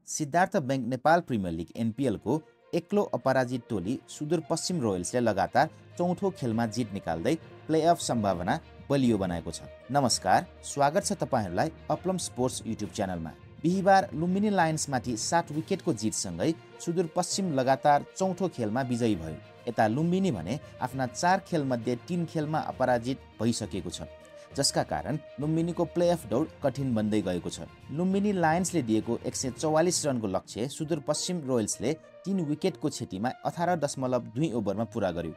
Siddhartha bank Nepal premier league NPL को एक्लो अपराजित टोली सुदूरपश्चिम रोयल्सले लगातार चौथो खेलमा जित निकाल्दै प्लेअफ सम्भावना बलियो बनाएको छ। नमस्कार, स्वागत छ तपाईहरुलाई अपलम स्पोर्ट्स युट्युब च्यानलमा। बिहीबार लुम्बिनी लायन्समाथि 7 विकेटको जितसँगै सुदूरपश्चिम लगातार चौथो खेलमा विजयी भयो। यता लुम्बिनी भने आफ्ना 4 खेलमध्ये 3 खेलमा अपराजित भइसकेको छ, जसका कारण लुम्बिनीको प्लेअफ दौड कठिन बन्दै गएको छ। लुम्बिनी लायन्सले दिएको 144 रनको लक्ष्य सुदूरपश्चिम रोयल्सले 3 विकेटको क्षतिमा 18.2 ओभरमा पूरा गर्यो।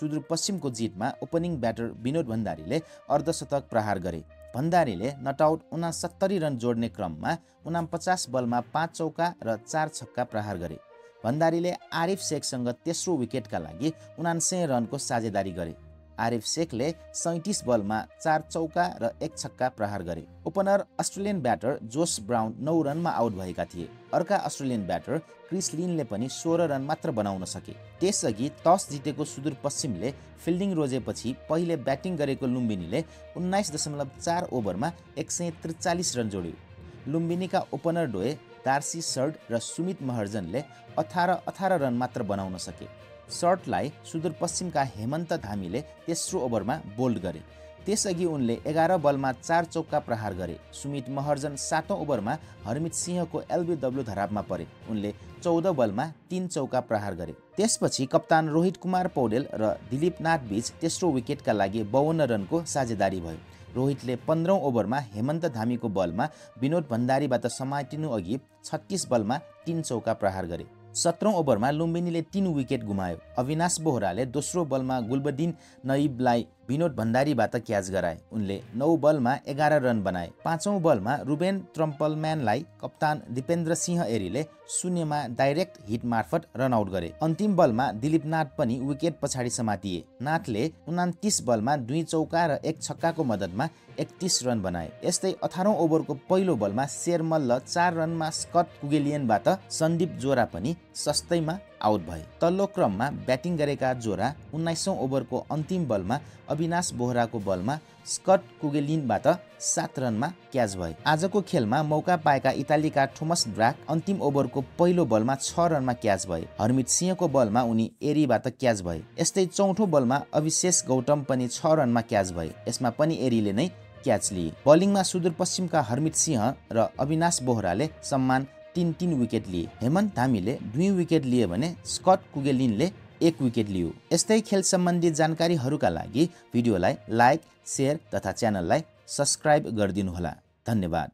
सुदूरपश्चिमको जितमा ओपनिङ ब्याटर विनोद भण्डारीले अर्धशतक प्रहार गरे। भण्डारीले नटआउट 69 रन जोड्ने क्रममा 49 बलमा 5 चौका र 4 छक्का प्रहार गरे। भण्डारीले आरिफ शेखसँग तेस्रो विकेटका लागि 79 रनको साझेदारी गरे। आरिफ शेखले 37 बलमा 4 चौका र 1 छक्का प्रहार गरे। ओपनर अस्ट्रेलियन ब्याटर जोस ब्राउन 9 रनमा आउट भएका थिए। अर्का अस्ट्रेलियन ब्याटर क्रिस लिनले पनि 16 रन मात्र बनाउन सके। त्यसअघि टस जितेको सुदूरपश्चिमले फिल्डिङ रोजेपछि पहिले ब्याटिङ गरेको लुम्बिनीले 19.4 ओभरमा 143 रन जोड्यो। लुम्बिनीका ओपनर द्वय डार्सी सर्ड र सुमित महर्जनले 18 रन मात्र बनाउन सके। सर्टलाई सुदूरपश्चिमका हेमन्त धामीले तेस्रो ओभरमा बोल्ड गरे। त्यसअघि उनले 11 बलमा 4 चौका प्रहार गरे। सुमित महर्जन 7औं ओभरमा हरमित सिंहको LBW धरापमा परे। उनले 14 बलमा 3 चौका प्रहार गरे। त्यसपछि कप्तान रोहित कुमार पौडेल र दिलीप नाथ बीच तेस्रो विकेटका लागि 52 रनको साझेदारी भयो। रोहितले 15औं ओभरमा हेमन्त धामीको बलमा विनोद भण्डारीबाट समातिनु अघि 36 बलमा 3 चौका प्रहार गरे। 17औं ओभरमा लुम्बिनीले 3 विकेट गुमायो। अविनाश बोहराले दोस्रो बलमा गुलबदिन नईबलाई विनोद भण्डारीबाट क्याच गराए। उनले 9 बलमा 11 रन बनाए। 5औं बलमा रुबेन ट्रम्पलम्यानलाई कप्तान दिपेन्द्र सिंह एरीले शून्यमा डाइरेक्ट हिट मार्फत रन आउट गरे। अन्तिम बलमा दिलीप नाथ पनि विकेट पछाडि समातिए। नाथले 29 बलमा 2 चौका र 1 छक्काको मद्दतमा 31 रन बनाए। यस्तै 18औं ओभरको पहिलो बलमा शेरमल्ल 4 रनमा स्कट कुगेलियनबाट सन्दीप जोरा पनि सस्तैमा आउट भए। तल्लो क्रममा ब्याटिङ गरेका जोरा 19औं ओभरको अन्तिम बलमा अविनाश बोहराको बलमा स्कट कुगेलिनबाट 7 रनमा क्याच भए। आजको खेलमा मौका पाएका इटालीका थोमस ब्राक अन्तिम ओभरको पहिलो बलमा 6 रनमा क्याच भए। हरमित सिंहको बलमा उनी एरीबाट क्याच भए। यस्तै चौथो बलमा अभिषेक गौतम पनि 6 रनमा क्याच भए। यसमा पनि एरीले नै क्याच लिए। बलिङमा सुदूरपश्चिमका हरमित सिंह र अविनाश बोहराले सम्मान 3 विकेट लिए। हेमन्त धामीले 2 विकेट लिए भने स्कट कुगेलिनले 1 विकेट लियो। यस्तै खेल सम्बन्धी जानकारीहरूका लागि भिडियोलाई लाइक, शेयर तथा च्यानललाई सब्स्क्राइब गरिदिनुहोला। धन्यवाद।